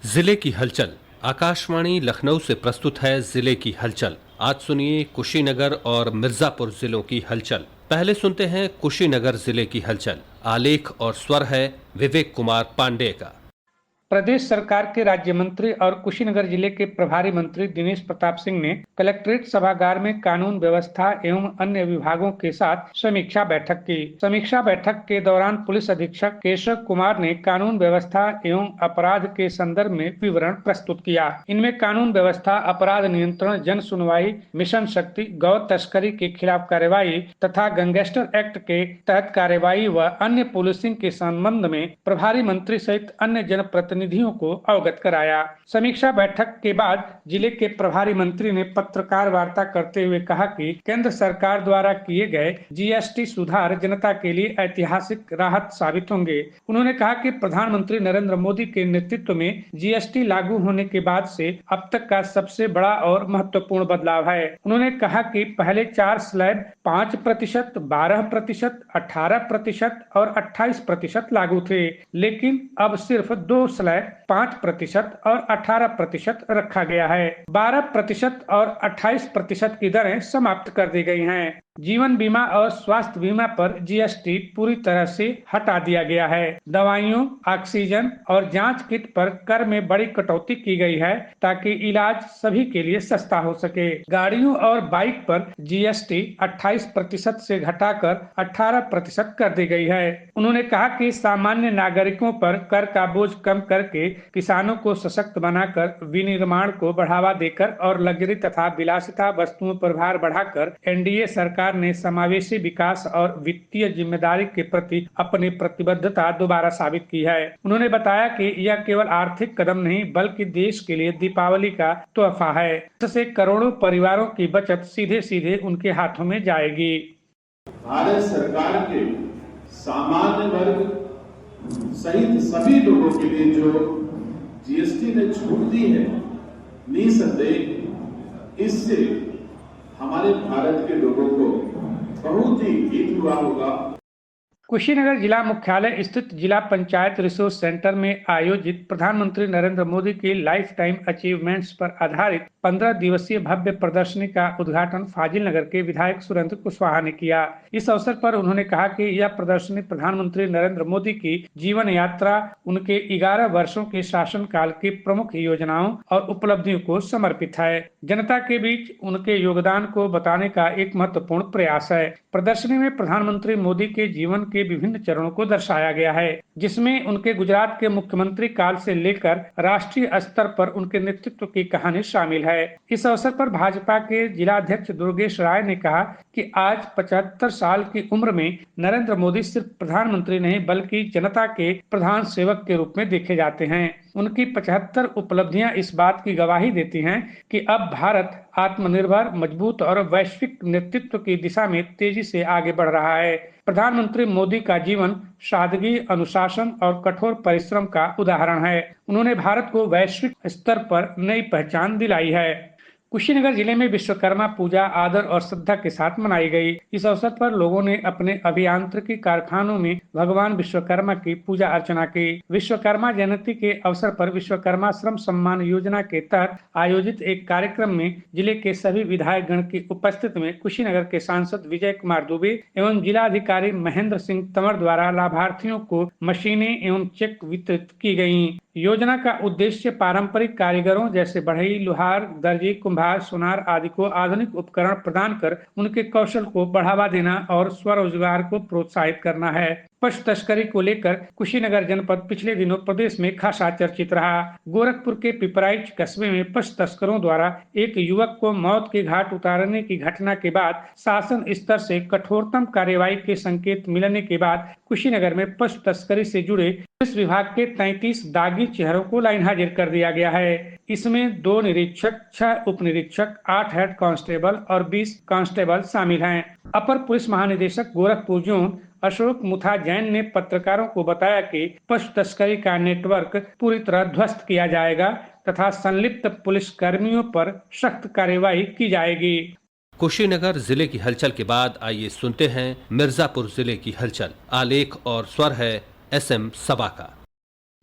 जिले की हलचल। आकाशवाणी लखनऊ से प्रस्तुत है जिले की हलचल। आज सुनिए कुशीनगर और मिर्जापुर जिलों की हलचल। पहले सुनते हैं कुशीनगर जिले की हलचल। आलेख और स्वर है विवेक कुमार पांडेय का। प्रदेश सरकार के राज्य मंत्री और कुशीनगर जिले के प्रभारी मंत्री दिनेश प्रताप सिंह ने कलेक्ट्रेट सभागार में कानून व्यवस्था एवं अन्य विभागों के साथ समीक्षा बैठक की। समीक्षा बैठक के दौरान पुलिस अधीक्षक केशव कुमार ने कानून व्यवस्था एवं अपराध के संदर्भ में विवरण प्रस्तुत किया। इनमें कानून व्यवस्था, अपराध नियंत्रण, जन सुनवाई, मिशन शक्ति, गौ तस्करी के खिलाफ कार्रवाई तथा गैंगस्टर एक्ट के तहत कार्रवाई व अन्य पुलिसिंग के संबंध में प्रभारी मंत्री सहित अन्य जनप्रतिनिधियों को अवगत कराया। समीक्षा बैठक के बाद जिले के प्रभारी मंत्री ने पत्रकार वार्ता करते हुए कहा कि केंद्र सरकार द्वारा किए गए जीएसटी सुधार जनता के लिए ऐतिहासिक राहत साबित होंगे। उन्होंने कहा कि प्रधानमंत्री नरेंद्र मोदी के नेतृत्व में जीएसटी लागू होने के बाद से अब तक का सबसे बड़ा और महत्वपूर्ण बदलाव है। उन्होंने कहा कि पहले 4 स्लैब 5%, 12%, 18% और 28% लागू थे, लेकिन अब सिर्फ 2 स्लैब 5% और 18% रखा गया है। 12% और 28% की दरें समाप्त कर दी गई हैं। जीवन बीमा और स्वास्थ्य बीमा पर जीएसटी पूरी तरह से हटा दिया गया है। दवाइयों, ऑक्सीजन और जांच किट पर कर में बड़ी कटौती की गई है ताकि इलाज सभी के लिए सस्ता हो सके। गाड़ियों और बाइक पर जीएसटी 28% से घटाकर 18% कर दी गई है। उन्होंने कहा कि सामान्य नागरिकों पर कर का बोझ कम करके किसानों को सशक्त बनाकर विनिर्माण को बढ़ावा देकर और लग्जरी तथा विलासिता वस्तुओं पर भार बढ़ाकर एनडीए सरकार ने समावेशी विकास और वित्तीय जिम्मेदारी के प्रति अपनी प्रतिबद्धता दोबारा साबित की है। उन्होंने बताया कि यह केवल आर्थिक कदम नहीं बल्कि देश के लिए दीपावली का तोहफा है, जिससे करोड़ों परिवारों की बचत सीधे सीधे उनके हाथों में जाएगी। भारत सरकार के सामान्य वर्ग सहित सभी लोगों के लिए जो जीएसटी ने छूट दी है, निसंदेह इससे हमारे भारत के लोगों को बहुत ही हित हुआ होगा। कुशीनगर जिला मुख्यालय स्थित जिला पंचायत रिसोर्स सेंटर में आयोजित प्रधानमंत्री नरेंद्र मोदी की लाइफ टाइम अचीवमेंट्स पर आधारित 15 दिवसीय भव्य प्रदर्शनी का उद्घाटन फाजिल नगर के विधायक सुरेंद्र कुशवाहा ने किया। इस अवसर पर उन्होंने कहा कि यह प्रदर्शनी प्रधानमंत्री नरेंद्र मोदी की जीवन यात्रा, उनके 11 वर्षों के शासनकाल की प्रमुख योजनाओं और उपलब्धियों को समर्पित है। जनता के बीच उनके योगदान को बताने का एक महत्वपूर्ण प्रयास है। प्रदर्शनी में प्रधानमंत्री मोदी के जीवन के विभिन्न चरणों को दर्शाया गया है, जिसमें उनके गुजरात के मुख्यमंत्री काल से लेकर राष्ट्रीय स्तर पर उनके नेतृत्व की कहानी शामिल है। इस अवसर पर भाजपा के जिलाध्यक्ष दुर्गेश राय ने कहा कि आज 75 साल की उम्र में नरेंद्र मोदी सिर्फ प्रधानमंत्री नहीं बल्कि जनता के प्रधान सेवक के रूप में देखे जाते हैं। उनकी 75 उपलब्धियां इस बात की गवाही देती हैं कि अब भारत आत्मनिर्भर, मजबूत और वैश्विक नेतृत्व की दिशा में तेजी से आगे बढ़ रहा है। प्रधानमंत्री मोदी का जीवन सादगी, अनुशासन और कठोर परिश्रम का उदाहरण है। उन्होंने भारत को वैश्विक स्तर पर नई पहचान दिलाई है। कुशीनगर जिले में विश्वकर्मा पूजा आदर और श्रद्धा के साथ मनाई गई। इस अवसर पर लोगों ने अपने अभियांत्रिकी कारखानों में भगवान विश्वकर्मा की पूजा अर्चना की। विश्वकर्मा जयंती के अवसर पर विश्वकर्मा श्रम सम्मान योजना के तहत आयोजित एक कार्यक्रम में जिले के सभी विधायक गण की उपस्थिति में कुशीनगर के सांसद विजय कुमार दुबे एवं जिलाधिकारी महेंद्र सिंह तंवर द्वारा लाभार्थियों को मशीनें एवं चेक वितरित की गयी। योजना का उद्देश्य पारंपरिक कारीगरों जैसे बढ़ई, लोहार, दर्जी, कुम्हार, सुनार आदि को आधुनिक उपकरण प्रदान कर उनके कौशल को बढ़ावा देना और स्वरोजगार को प्रोत्साहित करना है। पशु तस्करी को लेकर कुशीनगर जनपद पिछले दिनों प्रदेश में खासा चर्चित रहा। गोरखपुर के पिपराइच कस्बे में पशु तस्करों द्वारा एक युवक को मौत के घाट उतारने की घटना के बाद शासन स्तर से कठोरतम कार्रवाई के संकेत मिलने के बाद कुशीनगर में पशु तस्करी से जुड़े पुलिस विभाग के 33 दागी चेहरों को लाइन हाजिर कर दिया गया है। इसमें 2 निरीक्षक, 6 उप निरीक्षक, 8 हेड कांस्टेबल और 20 कांस्टेबल शामिल हैं। अपर पुलिस महानिदेशक गोरखपुर जोन अशोक मुथा जैन ने पत्रकारों को बताया कि पशु तस्करी का नेटवर्क पूरी तरह ध्वस्त किया जाएगा तथा संलिप्त पुलिस कर्मियों पर सख्त कार्रवाई की जाएगी। कुशीनगर जिले की हलचल के बाद आइए सुनते हैं मिर्जापुर जिले की हलचल। आलेख और स्वर है SM सबा का।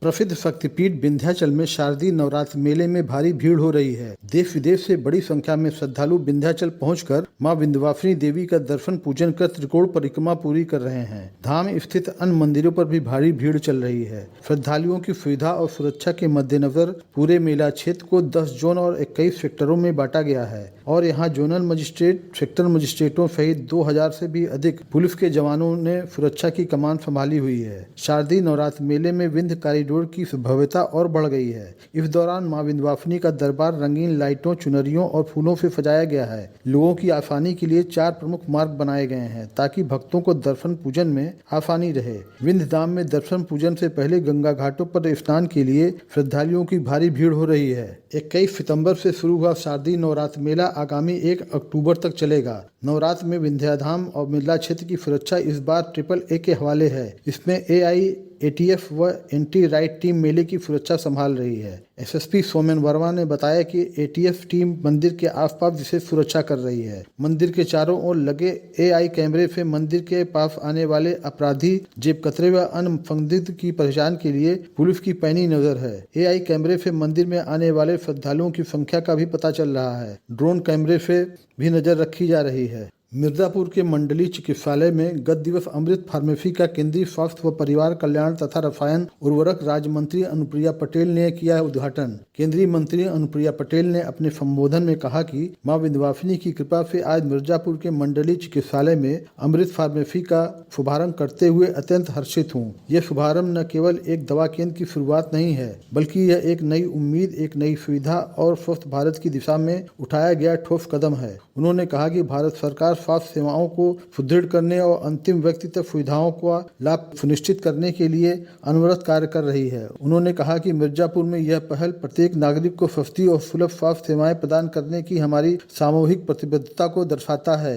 प्रसिद्ध शक्तिपीठ विंध्याचल में शारदीय नवरात्र मेले में भारी भीड़ हो रही है। देश विदेश से बड़ी संख्या में श्रद्धालु विंध्याचल पहुंचकर मां विंध्यवासिनी देवी का दर्शन पूजन कर त्रिकोण परिक्रमा पूरी कर रहे हैं। धाम स्थित अन्य मंदिरों पर भी भारी भीड़ चल रही है। श्रद्धालुओं की सुविधा और सुरक्षा के मद्देनजर पूरे मेला क्षेत्र को 10 जोन और 21 सेक्टरों में बांटा गया है और यहाँ जोनल मजिस्ट्रेट, सेक्टर मजिस्ट्रेटों सहित 2000 से भी अधिक पुलिस के जवानों ने सुरक्षा की कमान संभाली हुई है। शारदीय नवरात्र मेले में विंध्य कॉरिडोर की भव्यता और बढ़ गई है। इस दौरान मां विंध्यवासिनी का दरबार रंगीन लाइटों, चुनरियों और फूलों से सजाया गया है। लोगों की आसानी के लिए 4 प्रमुख मार्ग बनाए गए हैं ताकि भक्तों को दर्शन पूजन में आसानी रहे। विंध्य धाम में दर्शन पूजन से पहले गंगा घाटों पर स्नान के लिए श्रद्धालुओं की भारी भीड़ हो रही है। 21 सितंबर से शुरू हुआ शारदीय नवरात्र मेला आगामी 1 अक्टूबर तक चलेगा। नवरात्र में विंध्याधाम और मेला क्षेत्र की सुरक्षा इस बार AAA के हवाले है। इसमें AIATF व एंटी राइट टीम मेले की सुरक्षा संभाल रही है। SSP सोमेन वर्मा ने बताया कि ATF टीम मंदिर के आसपास विशेष सुरक्षा कर रही है। मंदिर के चारों ओर लगे AI कैमरे से मंदिर के पास आने वाले अपराधी, जेब कतरे व अन्य संदिग्ध की पहचान के लिए पुलिस की पैनी नजर है। AI कैमरे से मंदिर में आने वाले श्रद्धालुओं की संख्या का भी पता चल रहा है। ड्रोन कैमरे से भी नजर रखी जा रही है। मिर्जापुर के मंडलीय चिकित्सालय में गत दिवस अमृत फार्मेसी का केंद्रीय स्वास्थ्य व परिवार कल्याण तथा रसायन उर्वरक राज्य मंत्री अनुप्रिया पटेल ने किया उद्घाटन। केंद्रीय मंत्री अनुप्रिया पटेल ने अपने संबोधन में कहा कि मां विंध्यवासिनी की कृपा से आज मिर्जापुर के मंडलीय चिकित्सालय में अमृत फार्मेसी का शुभारंभ करते हुए अत्यंत हर्षित हूँ। यह शुभारंभ न केवल एक दवा केंद्र की शुरुआत नहीं है, बल्कि यह एक नई उम्मीद, एक नई सुविधा और स्वस्थ भारत की दिशा में उठाया गया ठोस कदम है। उन्होंने कहा कि भारत सरकार स्वास्थ्य सेवाओं को सुदृढ़ करने और अंतिम व्यक्ति तक सुविधाओं का लाभ सुनिश्चित करने के लिए अनवरत कार्य कर रही है। उन्होंने कहा कि मिर्जापुर में यह पहल प्रत्येक नागरिक को सस्ती और सुलभ स्वास्थ्य सेवाएं प्रदान करने की हमारी सामूहिक प्रतिबद्धता को दर्शाता है।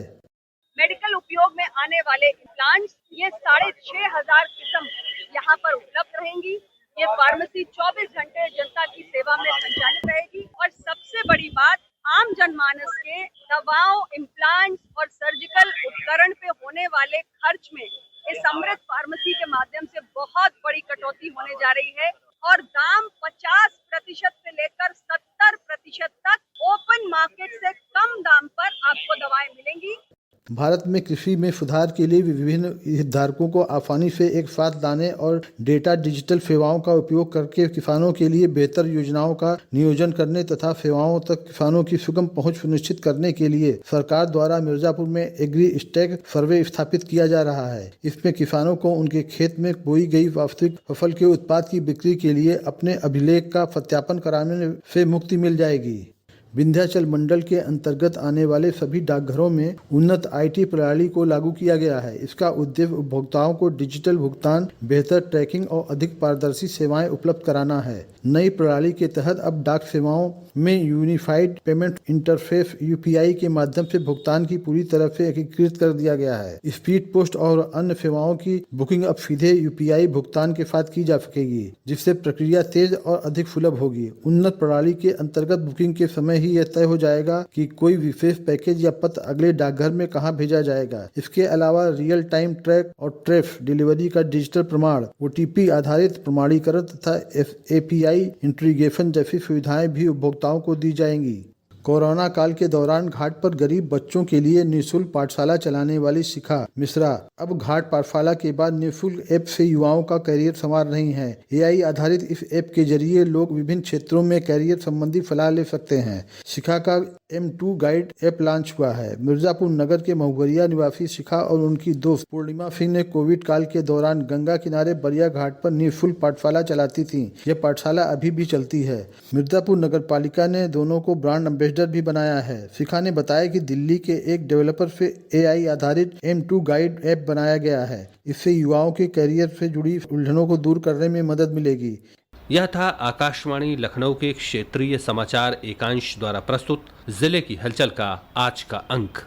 मेडिकल उपयोग में आने वाले इम्प्लांट्स, ये 6500 किस्म यहाँ पर उपलब्ध रहेंगी। ये फार्मेसी 24 घंटे जनता की सेवा में संचालित रहेगी और सबसे बड़ी बात, आम जनमानस के दवाओं, इम्प्लांट्स और सर्जिकल उपकरण पे होने वाले खर्च में इस अमृत फार्मेसी के माध्यम से बहुत बड़ी कटौती होने जा रही है और दाम 50% से लेकर 70% तक ओपन मार्केट से कम दाम पर आपको दवाएं मिलेंगी। भारत में कृषि में सुधार के लिए विभिन्न हितधारकों को आसानी से एक साथ लाने और डेटा डिजिटल सेवाओं का उपयोग करके किसानों के लिए बेहतर योजनाओं का नियोजन करने तथा सेवाओं तक किसानों की सुगम पहुंच सुनिश्चित करने के लिए सरकार द्वारा मिर्जापुर में एग्री स्टैक सर्वे स्थापित किया जा रहा है। इसमें किसानों को उनके खेत में बोई गई वास्तविक फसल के उत्पाद की बिक्री के लिए अपने अभिलेख का सत्यापन कराने से मुक्ति मिल जाएगी। विंध्याचल मंडल के अंतर्गत आने वाले सभी डाकघरों में उन्नत IT प्रणाली को लागू किया गया है। इसका उद्देश्य उपभोक्ताओं को डिजिटल भुगतान, बेहतर ट्रैकिंग और अधिक पारदर्शी सेवाएं उपलब्ध कराना है। नई प्रणाली के तहत अब डाक सेवाओं में यूनिफाइड पेमेंट इंटरफेस UPI के माध्यम से भुगतान की पूरी तरह से एकीकृत कर दिया गया है। स्पीड पोस्ट और अन्य सेवाओं की बुकिंग अब सीधे UPI भुगतान के साथ की जा सकेगी, जिससे प्रक्रिया तेज और अधिक सुलभ होगी। उन्नत प्रणाली के अंतर्गत बुकिंग के समय यह तय हो जाएगा कि कोई विशेष पैकेज या पत्र अगले डाकघर में कहां भेजा जाएगा। इसके अलावा रियल टाइम ट्रैक और ट्रेस डिलीवरी का डिजिटल प्रमाण, OTP आधारित प्रमाणीकरण तथा API इंटीग्रेशन जैसी सुविधाएं भी उपभोक्ताओं को दी जाएंगी। कोरोना काल के दौरान घाट पर गरीब बच्चों के लिए निःशुल्क पाठशाला चलाने वाली शिखा मिश्रा अब घाट पाठशाला के बाद निःशुल्क ऐप से युवाओं का करियर संवार रही हैं। AI आधारित इस ऐप के जरिए लोग विभिन्न क्षेत्रों में करियर संबंधी सलाह ले सकते हैं। शिखा का M2 गाइड ऐप लॉन्च हुआ है। मिर्जापुर नगर के महुगरिया निवासी शिखा और उनकी दोस्त पूर्णिमा सिंह ने कोविड काल के दौरान गंगा किनारे बरिया घाट पर निःशुल्क पाठशाला चलाती थी। यह पाठशाला अभी भी चलती है। मिर्जापुर नगर पालिका ने दोनों को ब्रांड एम्बेसडर भी बनाया है। शिखा ने बताया कि दिल्ली के एक डेवलपर से AI आधारित M2 गाइड ऐप बनाया गया है। इससे युवाओं के करियर से जुड़ी उलझनों को दूर करने में मदद मिलेगी। यह था आकाशवाणी लखनऊ के क्षेत्रीय समाचार एकांश द्वारा प्रस्तुत जिले की हलचल का आज का अंक।